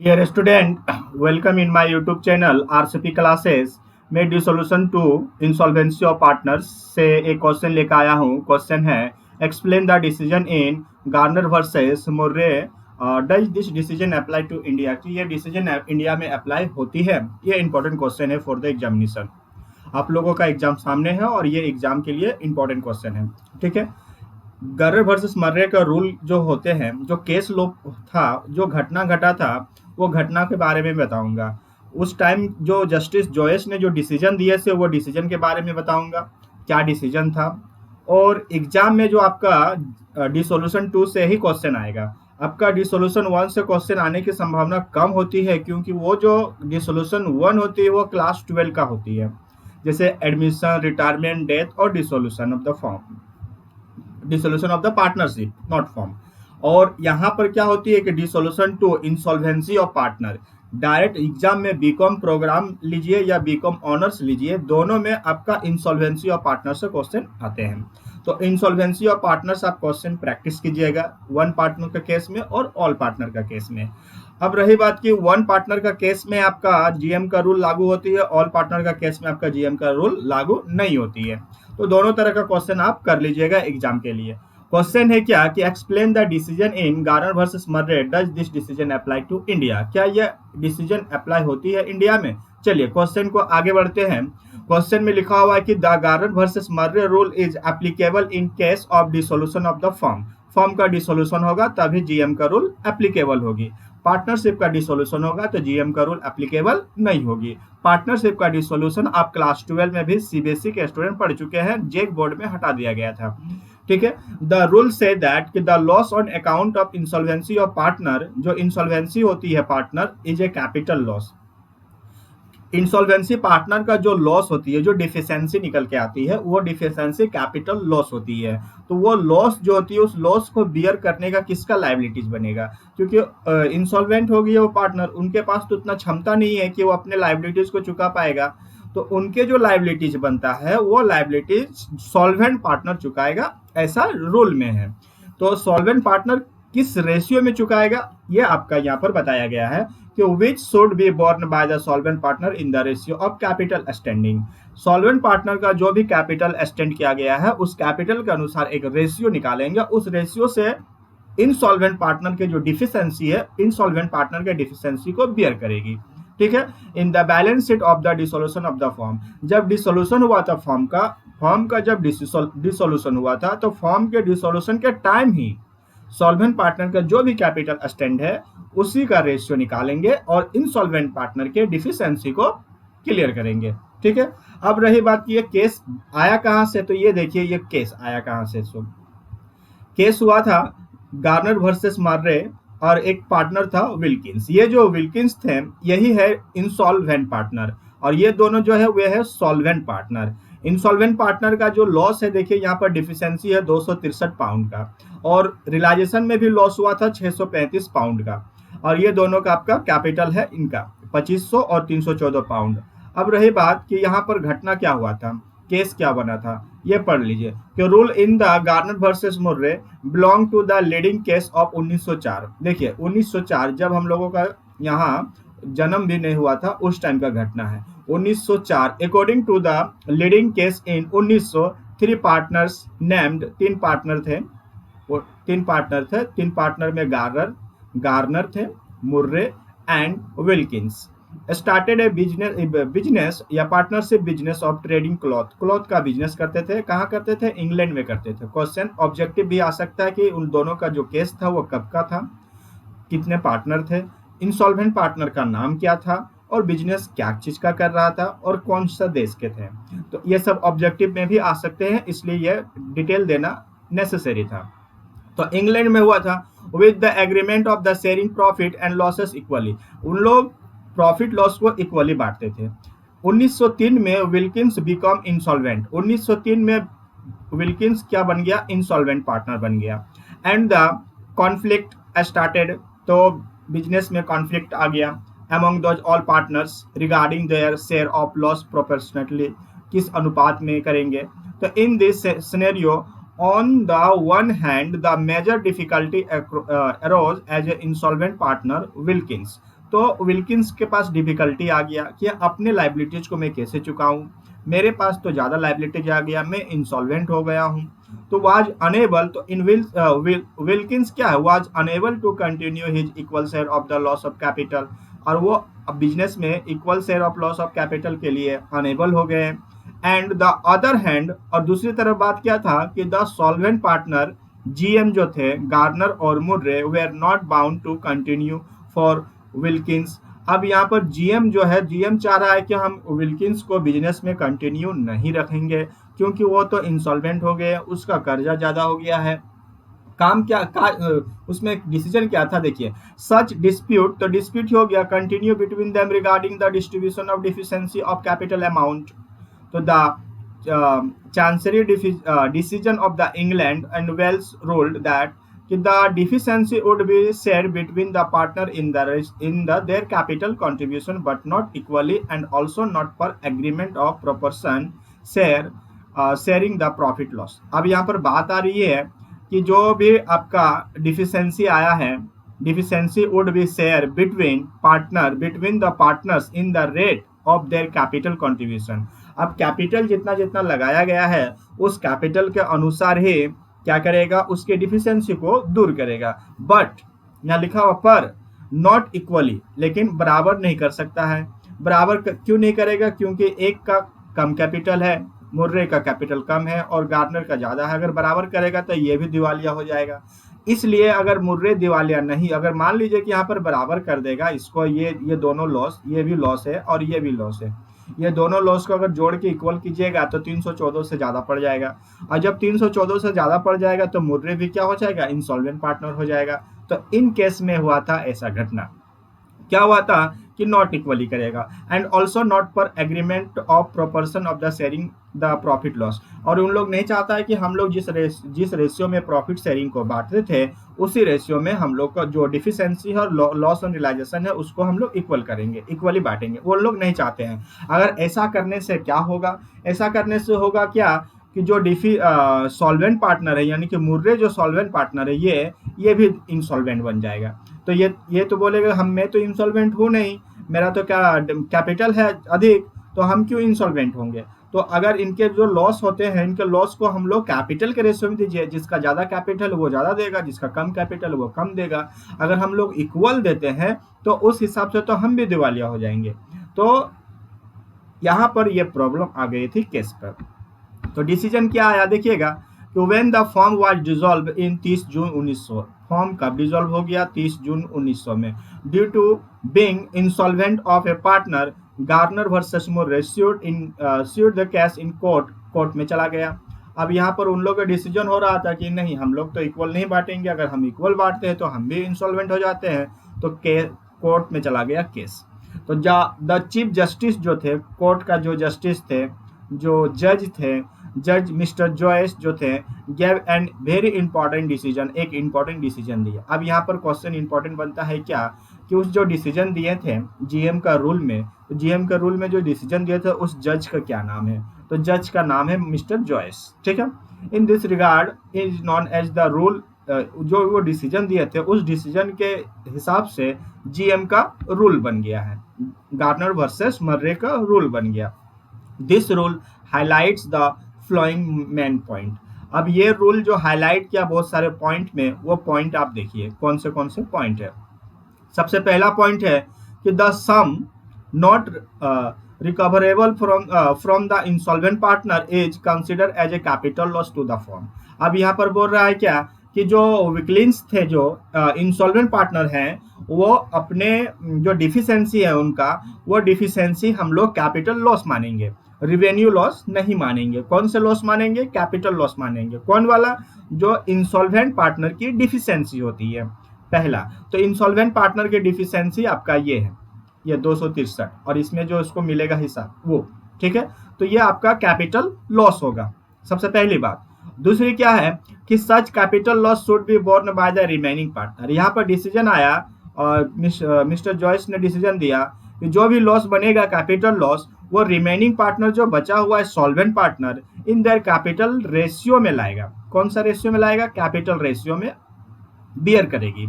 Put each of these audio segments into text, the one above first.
Dear student, welcome in my YouTube channel RCP classes में the solution to insolvency of partners से एक question लेकर आया हूँ। क्वेश्चन है explain the decision in garner versus murray does this decision apply to India कि ये decision India में अप्लाई होती है। ये इंपॉर्टेंट क्वेश्चन है फॉर द एग्जामिनेशन। आप लोगों का एग्जाम सामने है और ये एग्जाम के लिए इंपॉर्टेंट क्वेश्चन है। ठीक है, गर्रे वर्सेस मर्रे का रूल जो होते हैं, जो केस लो था, जो घटना घटा था, वो घटना के बारे में बताऊंगा। उस टाइम जो जस्टिस जॉयस ने जो डिसीजन दिए थे वो डिसीजन के बारे में बताऊंगा, क्या डिसीजन था। और एग्जाम में जो आपका डिसोल्यूशन 2 से ही क्वेश्चन आएगा। आपका डिसोल्यूशन 1 से क्वेश्चन आने की संभावना कम होती है, क्योंकि वो जो डिसोल्यूशन 1 होती है वो क्लास 12 का होती है, जैसे एडमिशन, रिटायरमेंट, डेथ और dissolution of the firm, dissolution of the partnership not firm. और यहाँ पर क्या होती है कि dissolution to insolvency of partner. Direct exam में बीकॉम प्रोग्राम लीजिए या बीकॉम ऑनर्स लीजिए, दोनों में आपका इंसॉल्वेंसी ऑफ पार्टनर से क्वेश्चन आते हैं। तो इंसॉल्वेंसी ऑफ पार्टनर्स आप क्वेश्चन प्रैक्टिस कीजिएगा, वन पार्टनर का केस में और ऑल पार्टनर का केस में। अब रही बात कि वन पार्टनर का केस में आपका जीएम का रूल लागू होती है, ऑल पार्टनर का केस में आपका जीएम का रूल लागू नहीं होती है। तो दोनों तरह का क्वेश्चन आप कर लीजिएगा एग्जाम के लिए। क्वेश्चन है क्या कि explain the decision in garner versus murray does this decision apply to India, क्या यह डिसीजन अप्लाई होती है इंडिया में। चलिए क्वेश्चन को आगे बढ़ते हैं। क्वेश्चन में लिखा हुआ है कि the Garner versus Murray rule is applicable in case of dissolution of the firm. Firm का डिसोल्यूशन होगा तभी जीएम का रूल एप्लीकेबल होगी। पार्टनरशिप का डिसोल्यूशन होगा तो जीएम का रूल एप्लीकेबल नहीं होगी। पार्टनरशिप का डिसोल्यूशन आप क्लास 12 में भी सीबीएसई के स्टूडेंट पढ़ चुके हैं, जेक बोर्ड में हटा दिया गया था। ठीक है, द रूल से दैट कि the loss on account of insolvency of partner, जो इंसॉल्वेंसी होती है partner, is a capital loss. Insolvency partner का जो लॉस होती है, जो डिफिशियंसी निकल के आती है, वो डिफिशियंसी कैपिटल लॉस होती है। तो वो लॉस जो होती है, उस लॉस को बियर करने का किसका लाइबिलिटीज बनेगा, क्योंकि इंसॉल्वेंट हो गई वो पार्टनर, उनके पास तो उतना क्षमता नहीं है कि वो अपने लाइबिलिटीज को चुका पाएगा। तो उनके जो लाइबिलिटीज बनता है वो लाइबिलिटीज सॉल्वेंट पार्टनर चुकाएगा, ऐसा रूल में है। तो सॉल्वेंट पार्टनर किस रेशियो में चुकाएगा ये आपका यहाँ पर बताया गया है कि which should be borne by the solvent partner in the ratio of capital standing. Solvent partner का जो भी कैपिटल स्टैंड किया गया है उस कैपिटल के अनुसार एक रेशियो निकालेंगे, उस रेशियो से इनसॉल्वेंट पार्टनर के जो डिफिशियंसी है, इनसॉल्वेंट पार्टनर के डिफिशियंसी को बियर करेगी। ठीक है, in the balance sheet of the dissolution of the form, जब डिसोल्यूशन हुआ था फॉर्म का जब डिसोल्यूशन हुआ था तो फॉर्म के डिसोल्यूशन के टाइम ही सॉल्वेंट पार्टनर का जो भी कैपिटल स्टैंड है उसी का रेशियो निकालेंगे और इनसॉल्वेंट पार्टनर के डिफिशियंसी को क्लियर करेंगे। ठीक है, अब रही बात कि ये केस आया कहां से, तो ये देखिए ये केस आया कहां से। केस हुआ था गार्नर वर्सेस मर्रे और एक पार्टनर था विल्किंस। ये जो विल्किंस थे यही है इंसॉल्वेंट पार्टनर, और ये दोनों जो है वे है सॉल्वेंट पार्टनर। इंसॉल्वेंट पार्टनर का जो लॉस है, देखिए यहाँ पर डिफिशियंसी है 263 पाउंड का, और रियलाइजेशन में भी लॉस हुआ था 635 पाउंड का, और ये दोनों का आपका कैपिटल है इनका 2500 और 314 पाउंड। अब रही बात कि यहाँ पर घटना क्या हुआ था, केस क्या बना था, ये पढ़ लीजिए कि rule in the Garner versus Murray belong to the leading case of 1904। देखिए 1904 जब हम लोगों का यहाँ जन्म भी नहीं हुआ था उस टाइम का घटना है 1904। According to the leading case in 1900 three partners named, तीन पार्टनर थे, वो तीन पार्टनर में गार्नर थे, Murray and Wilkins started a business या partnership business of trading cloth का बिजनेस करते थे। कहाँ करते थे, इंग्लैंड में करते थे। क्वेश्चन ऑब्जेक्टिव भी आ सकता है कि उन दोनों का जो केस था वो कब का था, कितने पार्टनर थे, इंसॉल्वेंट पार्टनर का नाम क्या था, और बिजनेस क्या चीज का कर रहा था, और कौन सा देश के थे। तो ये सब ऑब्जेक्टिव में भी आ सकते हैं, इसलिए ये डिटेल देना नेसेसरी था। तो इंग्लैंड में हुआ था with the agreement of the sharing profit and losses equally, उन लोग प्रॉफिट लॉस को इक्वली बांटते थे। 1903 में विल्किंस बिकम इंसॉल्वेंट, 1903 में विल्किंस क्या बन गया, इंसॉल्वेंट पार्टनर बन गया। एंड द कॉन्फ्लिक्ट स्टार्टेड, तो बिजनेस में कॉन्फ्लिक्ट आ गया among those all partners regarding their share of loss proportionally, किस अनुपात में करेंगे। तो in this scenario on the one hand the major difficulty arose as an insolvent partner Wilkins, तो Wilkins के पास डिफिकल्टी आ गया कि अपने लाइबिलिटीज को मैं कैसे चुकाऊं, मेरे पास तो ज्यादा लाइबिलिटीज आ गया, मैं इंसॉल्वेंट हो गया हूं। तो वाज अनेबल, तो इन विल्किंस क्या है, was unable to continue his equal share of the loss of capital, और वो बिजनेस में equal share of loss of capital के लिए अनेबल हो गए। एंड द अदर हैंड, और दूसरी तरफ बात क्या था कि द सॉल्वेंट पार्टनर जीएम जो थे गार्नर और Murray were not bound to continue for Wilkins. अब यहाँ पर जीएम जो है, जीएम चाह रहा है कि हम विल्किंस को बिजनेस में कंटिन्यू नहीं रखेंगे क्योंकि वो तो इंसॉल्वेंट हो गए, उसका कर्जा ज्यादा हो गया है। काम क्या उसमें डिसीजन क्या था, देखिए, सच डिस्प्यूट, तो डिस्प्यूट हो गया continue between them regarding the distribution of deficiency of capital amount. तो the chancery decision of the England and Wales ruled that the deficiency would be shared between the partner in their capital contribution but not equally, and also not per agreement of proportion sharing the profit loss। अब यहाँ पर बात आ रही है कि जो भी आपका डिफिशिएंसी आया है, deficiency would be share between the partners in the rate of their capital contribution. अब कैपिटल जितना जितना लगाया गया है उस कैपिटल के अनुसार ही क्या करेगा, उसके डिफिशिएंसी को दूर करेगा। बट यहाँ लिखा हुआ पर नॉट इक्वली, लेकिन बराबर नहीं कर सकता है। बराबर क्यों नहीं करेगा, क्योंकि एक का कम कैपिटल है, मुर्रे का कैपिटल कम है और गार्नर का ज्यादा है। अगर बराबर करेगा तो ये भी दिवालिया हो जाएगा। इसलिए अगर मुर्रे दिवालिया नहीं, अगर मान लीजिए कि यहाँ पर बराबर कर देगा इसको, ये दोनों लॉस, ये भी लॉस है और ये भी लॉस है, ये दोनों लॉस को अगर जोड़ के इक्वल कीजिएगा तो 314 से ज्यादा पड़ जाएगा, और जब 314 से ज्यादा पड़ जाएगा तो मुर्रे भी क्या हो जाएगा, इंसॉल्वेंट पार्टनर हो जाएगा। तो इन केस में हुआ था ऐसा घटना, क्या हुआ था कि नॉट इक्वली करेगा, एंड ऑल्सो नॉट पर agreement of proportion of the sharing the profit loss. और उन लोग नहीं चाहता है कि हम लोग जिस रेशियो में प्रॉफिट शेयरिंग को बांटते थे उसी रेशियो में हम लोग का जो डिफिशिएंसी है और लॉस ऑन रियलाइजेशन है उसको हम लोग इक्वल करेंगे, इक्वली बांटेंगे, वो लोग नहीं चाहते हैं। अगर ऐसा करने से क्या होगा, ऐसा करने से होगा क्या कि जो सॉल्वेंट पार्टनर है, यानी कि मुर्रे जो सॉल्वेंट पार्टनर है ये भी इंसॉल्वेंट बन जाएगा। तो ये तो बोलेगा मैं तो इंसॉल्वेंट हूँ नहीं, मेरा तो क्या कैपिटल है अधिक, तो हम क्यों इंसॉल्वेंट होंगे। तो अगर इनके जो लॉस होते हैं, इनके लॉस को हम लोग कैपिटल के रेशियो में दीजिए, जिसका ज्यादा कैपिटल वो ज्यादा देगा, जिसका कम कैपिटल वो कम देगा। अगर हम लोग इक्वल देते हैं तो उस हिसाब से तो हम भी दिवालिया हो जाएंगे। तो यहाँ पर ये प्रॉब्लम आ गई थी केस पर। तो डिसीजन क्या आया देखिएगा कि when the firm was dissolve in 30 June 1900, firm कब डिसॉल्व हो गया, 30 जून 1900 में, due to being insolvent of a partner, Garner versus Murray sued the case in court में चला गया। अब यहाँ पर उन लोगों का डिसीजन हो रहा था कि नहीं, हम लोग तो इक्वल नहीं बांटेंगे, अगर हम इक्वल बांटते हैं तो हम भी इंसॉल्वेंट हो जाते हैं। तो कोर्ट में चला गया केस। तो द चीफ जस्टिस जो थे, कोर्ट का जो जस्टिस थे, जो जज थे, जज मिस्टर जॉयस जो थे, gave an very important decision, एक इंपॉर्टेंट डिसीजन दिया। अब यहाँ पर क्वेश्चन इंपॉर्टेंट बनता है क्या कि उस जो डिसीजन दिए थे जीएम का रूल में, तो जीएम के रूल में जो डिसीजन दिए थे उस जज का क्या नाम है, तो जज का नाम है मिस्टर जॉयस, ठीक है। In this regard is known as the rule, जो वो डिसीजन दिए थे उस डिसीजन के हिसाब से जीएम का रूल बन गया है, गार्नर वर्सेस मर्रे का रूल बन गया। This rule highlights the flowing main point. अब ये रूल जो हाईलाइट किया बहुत सारे पॉइंट में, वो पॉइंट आप देखिए कौन से पॉइंट है। सबसे पहला पॉइंट है कि the sum not recoverable from the insolvent partner is consider as a capital loss to the firm. अब यहाँ पर बोल रहा है क्या कि जो विक्लिंस थे, जो इंसॉल्वेंट पार्टनर हैं, वो अपने जो डिफिशिएंसी है उनका, वो डिफिशिएंसी हम लोग कैपिटल लॉस मानेंगे, रिवेन्यू लॉस नहीं मानेंगे। कौन से लॉस मानेंगे, कैपिटल लॉस मानेंगे। कौन वाला, जो इंसॉल्वेंट पार्टनर की डिफिशिएंसी होती है, पहला। तो इंसॉल्वेंट पार्टनर की डिफिशिएंसी आपका ये है, ये 263, और इसमें जो इसको मिलेगा हिस्सा वो, ठीक है। तो ये आपका कैपिटल लॉस होगा, सबसे पहली बात। दूसरी क्या है कि such capital loss should be borne by the remaining partner. यहाँ पर डिसीजन आया और मिस्टर जॉयस ने डिसीजन दिया कि जो भी लॉस बनेगा कैपिटल लॉस, वो रिमेनिंग पार्टनर जो बचा हुआ है solvent partner, in their capital ratio में लाएगा। कौन सा रेशियो में लाएगा, कैपिटल रेशियो में बियर करेगी।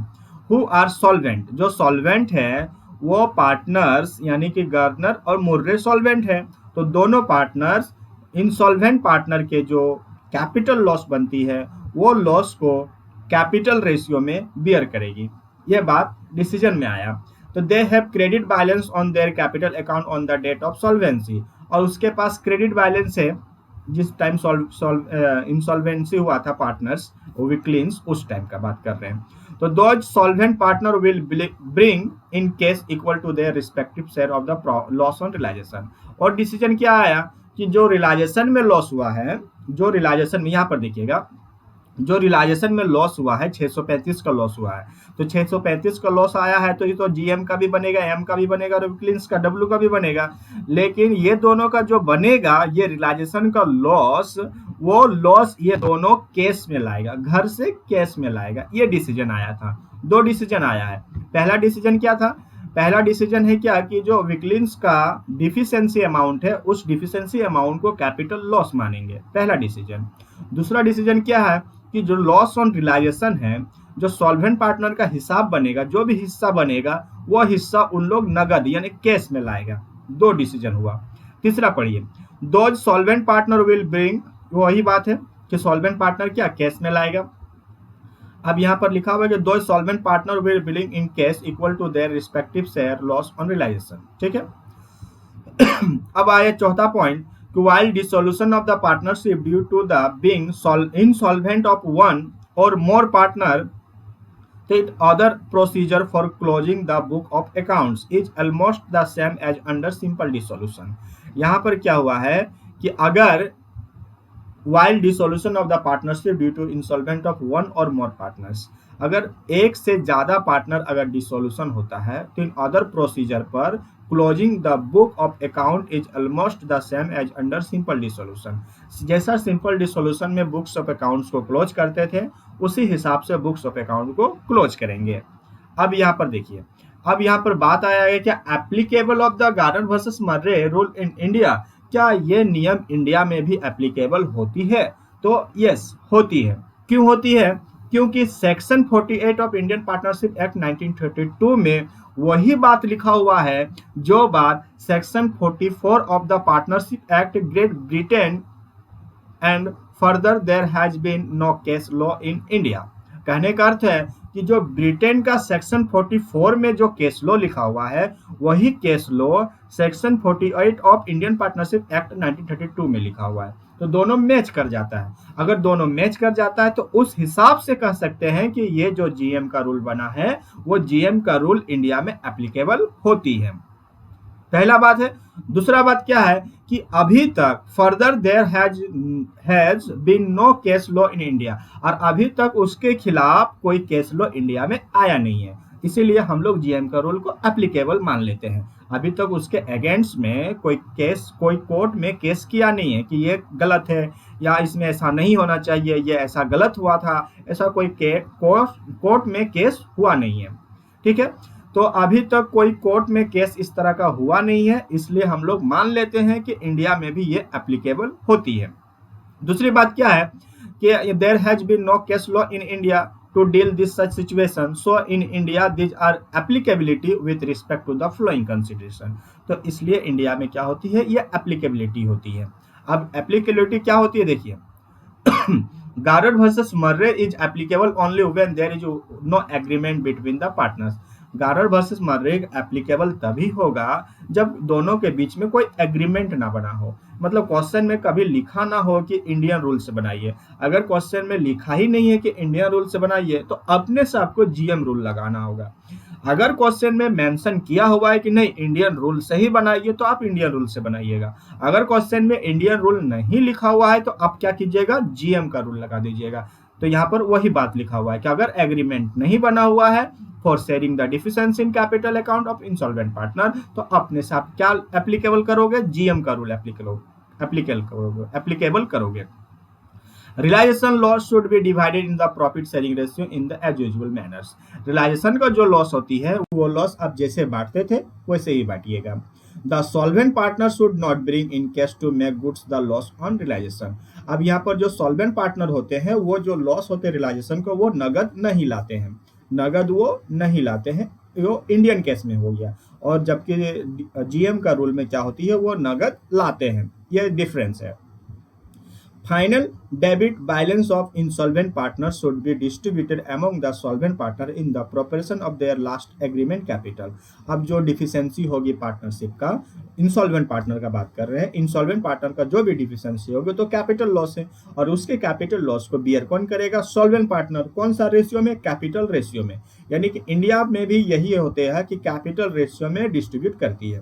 हु आर सॉल्वेंट, जो सॉल्वेंट है वो पार्टनर्स यानी कि गार्डनर और मुर्रे सॉल्वेंट है, तो दोनों पार्टनर्स इंसॉल्वेंट पार्टनर के जो कैपिटल लॉस बनती है वो लॉस को कैपिटल रेशियो में बियर करेगी। ये बात डिसीजन में आया। तो they have credit balance on their capital account on the date of solvency, और उसके पास क्रेडिट बैलेंस है जिस टाइम इंसॉल्वेंसी हुआ था पार्टनर्स विक्लिन्स, उस टाइम का बात कर रहे हैं। तो those solvent partner will bring in cash equal to their respective share of the loss on realisation. और डिसीजन क्या आया कि जो रियलाइजेशन में लॉस हुआ है, जो रियलाइजेशन में, यहाँ पर देखिएगा, जो रियलाइजेशन में लॉस हुआ है 635 का लॉस हुआ है, तो 635 का लॉस आया है तो ये तो जीएम का भी बनेगा, एम का भी बनेगा, विक्लिन्स का डब्ल्यू का भी बनेगा। लेकिन ये दोनों का जो बनेगा, ये रियलाइजेशन का लॉस, वो लॉस ये दोनों केस में लाएगा, घर से केस में लाएगा। ये डिसीजन आया था। दो डिसीजन आया है। पहला डिसीजन क्या था? पहला डिसीजन है क्या कि जो विक्लिन्स का डिफिशियंसी अमाउंट है, उस डिफिशियंसी अमाउंट को कैपिटल लॉस मानेंगे, पहला डिसीजन। दूसरा डिसीजन क्या है कि जो लॉस ऑन रियलाइजेशन है, जो सॉल्वेंट पार्टनर का हिसाब बनेगा, जो भी हिस्सा बनेगा वो हिस्सा उन लोग नगद यानी कैश में लाएगा। दो डिसीजन हुआ। तीसरा पढ़िए, those solvent partner will bring, वही बात है कि सॉल्वेंट पार्टनर क्या कैश में लाएगा। अब यहाँ पर लिखा हुआ है कि those solvent partner will bring in cash equal to their respective share loss on realisation. ठीक है। अब आया चौथा point, while dissolution of the partnership due to the being insolvent of one or more partner, the other procedure for closing the book of accounts is almost the same as under simple dissolution। यहाँ पर क्या हुआ है कि अगर while dissolution of the partnership due to insolvent of one or more partners, अगर एक से ज्यादा पार्टनर अगर डिसोल्यूशन होता है तो इन अदर प्रोसीजर पर closing the book of account is almost the same as under simple dissolution. जैसा सिंपल डिसोल्यूशन में बुक्स ऑफ अकाउंट्स को क्लोज करते थे, उसी हिसाब से बुक्स ऑफ अकाउंट को क्लोज करेंगे। अब यहाँ पर देखिए, अब यहाँ पर बात आया है क्या applicable of the Garden versus Murray rule in India, क्या ये नियम इंडिया में भी एप्लीकेबल होती है? तो यस, होती है। क्यों होती है? क्योंकि section 48 of Indian Partnership Act 1932 में वही बात लिखा हुआ है जो बात section 44 of the Partnership Act Great Britain and further there has been no case law in India. कहने का अर्थ है कि जो ब्रिटेन का सेक्शन 44 में जो केस लॉ लिखा हुआ है, वही case law section 48 of Indian Partnership Act 1932 में लिखा हुआ है। तो दोनों मैच कर जाता है। अगर दोनों मैच कर जाता है तो उस हिसाब से कह सकते हैं कि ये जो जीएम का रूल बना है, वो जीएम का रूल इंडिया में एप्लीकेबल होती है। पहला बात है। दूसरा बात क्या है कि अभी तक further there has been no case law in India, और अभी तक उसके खिलाफ कोई केस लॉ इंडिया में आया नहीं है, इसीलिए हम लोग जीएम का रूल को एप्लीकेबल मान लेते हैं। अभी तक उसके अगेंस्ट में कोई केस, कोई कोर्ट में केस किया नहीं है कि ये गलत है या इसमें ऐसा नहीं होना चाहिए, ये ऐसा गलत हुआ था, ऐसा कोई कोर्ट में केस हुआ नहीं है। ठीक है। तो अभी तक कोई कोर्ट में केस इस तरह का हुआ नहीं है, इसलिए हम लोग मान लेते हैं कि इंडिया में भी ये एप्लीकेबल होती है। दूसरी बात क्या है कि there has been no case law in India to deal this such situation, so in India this are applicability with respect to the following consideration. तो इसलिए इंडिया में क्या होती है, ये एप्लीकेबिलिटी होती है। अब एप्लीकेबिलिटी क्या होती है, देखिए Garden versus Murray is applicable only when there is no agreement between the partners. Garden versus Murray applicable तभी होगा जब दोनों के बीच में कोई एग्रीमेंट ना बना हो, मतलब क्वेश्चन में कभी लिखा ना हो कि इंडियन रूल से बनाइए। अगर क्वेश्चन में लिखा ही नहीं है कि इंडियन रूल से बनाइए तो अपने से आपको जीएम रूल लगाना होगा। अगर क्वेश्चन में मेंशन किया हुआ है कि नहीं इंडियन रूल से ही बनाइए, तो आप इंडियन रूल से बनाइएगा। अगर क्वेश्चन में इंडियन रूल नहीं लिखा हुआ है तो आप क्या कीजिएगा, जीएम का रूल लगा दीजिएगा। तो यहाँ पर वही बात लिखा हुआ है कि अगर एग्रीमेंट नहीं बना हुआ है for sharing the deficiency in capital account of insolvent partner, तो अपने से आप क्या एप्लीकेबल करोगे, जीएम का रूल एप्लीकेबल करोगे। Realisation loss should be divided in the profit sharing ratio in the as usual manners. Realisation का जो लॉस होती है वो लॉस आप जैसे बांटते थे वैसे ही बांटिएगा। The solvent partner should not bring in cash to make goods the loss on realization. अब यहाँ पर जो सॉल्वेंट पार्टनर होते हैं वो जो लॉस होते हैं रियलाइजेशन को, वो नगद नहीं लाते हैं, नगद वो नहीं लाते हैं, वो इंडियन केस में हो गया, और जबकि जीएम का रूल में क्या होती है, वो नगद लाते हैं। ये डिफरेंस है। Final debit balance of insolvent partners should be distributed among the solvent partner in the proportion of their last agreement capital। अब जो डिफिशियंसी होगी पार्टनरशिप का, इंसॉल्वेंट पार्टनर का बात कर रहे हैं, इंसॉल्वेंट पार्टनर का जो भी डिफिशियंसी होगी तो कैपिटल लॉस है, और उसके कैपिटल लॉस को बियर कौन करेगा, सॉल्वेंट पार्टनर। कौन सा रेशियो में, कैपिटल रेशियो में। यानी कि इंडिया में भी यही होते हैं कि कैपिटल रेशियो में डिस्ट्रीब्यूट करती है।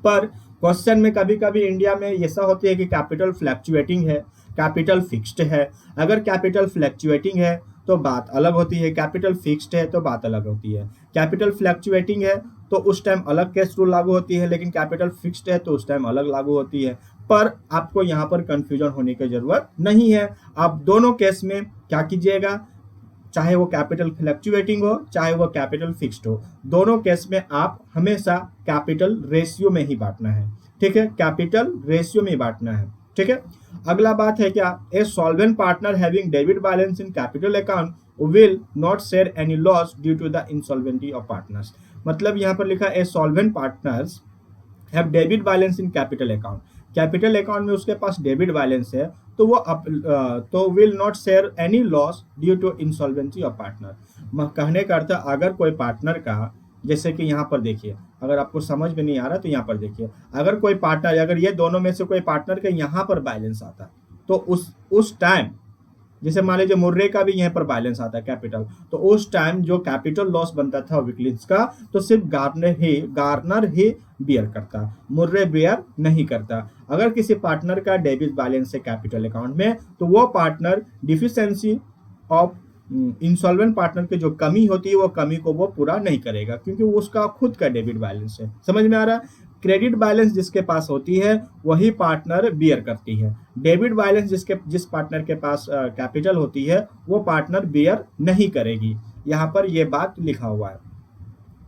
पर क्वेश्चन में कभी कभी इंडिया में ऐसा होती है कि कैपिटल फ्लैक्चुएटिंग है, कैपिटल फिक्स्ड है। अगर कैपिटल फ्लैक्चुएटिंग है तो बात अलग होती है, कैपिटल फिक्स्ड है तो बात अलग होती है। कैपिटल फ्लैक्चुएटिंग है तो उस टाइम अलग केस रूल लागू होती है, लेकिन कैपिटल फिक्स्ड है तो उस टाइम अलग लागू होती है। पर आपको यहाँ पर कंफ्यूजन होने की जरूरत नहीं है। आप दोनों केस में क्या कीजिएगा, चाहे वो कैपिटल फ्लक्चुएटिंग हो चाहे वो कैपिटल फिक्स्ड हो, दोनों केस में आप हमेशा कैपिटल रेशियो में ही बांटना है। ठीक है, कैपिटल रेशियो में बांटना है। ठीक है, अगला बात है क्या, a solvent partner having debit balance in capital account will not share any loss due to the insolvency of partners. मतलब यहाँ पर लिखा a solvent partners have debit balance in capital account. Capital account में उसके पास debit balance है तो वो तो will not share any loss due to insolvency of partner. कहने का अर्थ, अगर कोई पार्टनर का, जैसे कि यहाँ पर देखिए, अगर आपको समझ में नहीं आ रहा तो यहाँ पर देखिए, अगर कोई पार्टनर, अगर ये दोनों में से कोई पार्टनर का यहाँ पर बैलेंस आता तो उस टाइम, जैसे मान लीजिए मुर्रे का भी यहाँ पर बैलेंस आता है कैपिटल, तो उस टाइम जो कैपिटल लॉस बनता था विकिलीक्स का, तो सिर्फ गार्नर ही बियर करता, मुर्रे बियर नहीं करता। अगर किसी पार्टनर का डेबिट बैलेंस है कैपिटल अकाउंट में, तो वो partner deficiency of insolvent partner की जो कमी होती है वो कमी को वो पूरा नहीं करेगा, क्योंकि वो उसका खुद का डेबिट बैलेंस है। समझ में आ रहा है? क्रेडिट बैलेंस जिसके पास होती है वही पार्टनर बियर करती है। डेबिट बैलेंस जिस पार्टनर के पास कैपिटल होती है वो पार्टनर बियर नहीं करेगी। यहाँ पर ये बात लिखा हुआ है,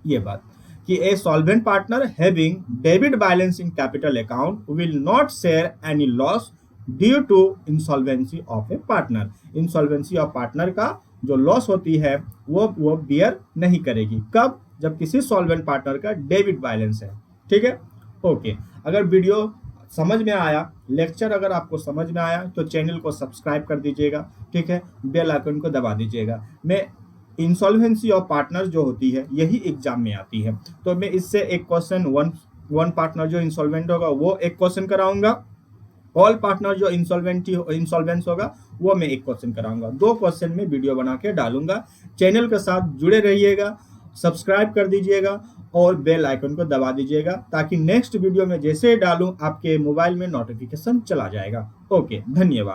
ये बात कि a solvent partner having debit balance in capital account will not share any loss due to insolvency of a partner. Insolvency of partner का जो लॉस होती है वो बियर नहीं करेगी। कब? जब किसी सॉल्वेंट पार्टनर का डेबिट बैलेंस है। ठीक है, ओके। अगर वीडियो समझ में आया, लेक्चर अगर आपको समझ में आया तो चैनल को सब्सक्राइब कर दीजिएगा। ठीक है, बेल आइकन को दबा दीजिएगा। मैं इंसॉल्वेंसी ऑफ पार्टनर जो होती है यही एग्जाम में आती है, तो मैं इससे एक क्वेश्चन, वन पार्टनर जो इंसॉल्वेंट होगा वो एक क्वेश्चन कराऊंगा, ऑल पार्टनर जो इंसॉल्वेंस होगा वो मैं एक क्वेश्चन कराऊंगा। 2 क्वेश्चन में वीडियो बना के डालूंगा। चैनल के साथ जुड़े रहिएगा, सब्सक्राइब कर दीजिएगा और बेल आइकन को दबा दीजिएगा, ताकि नेक्स्ट वीडियो में जैसे डालूं आपके मोबाइल में नोटिफिकेशन चला जाएगा। ओके, धन्यवाद।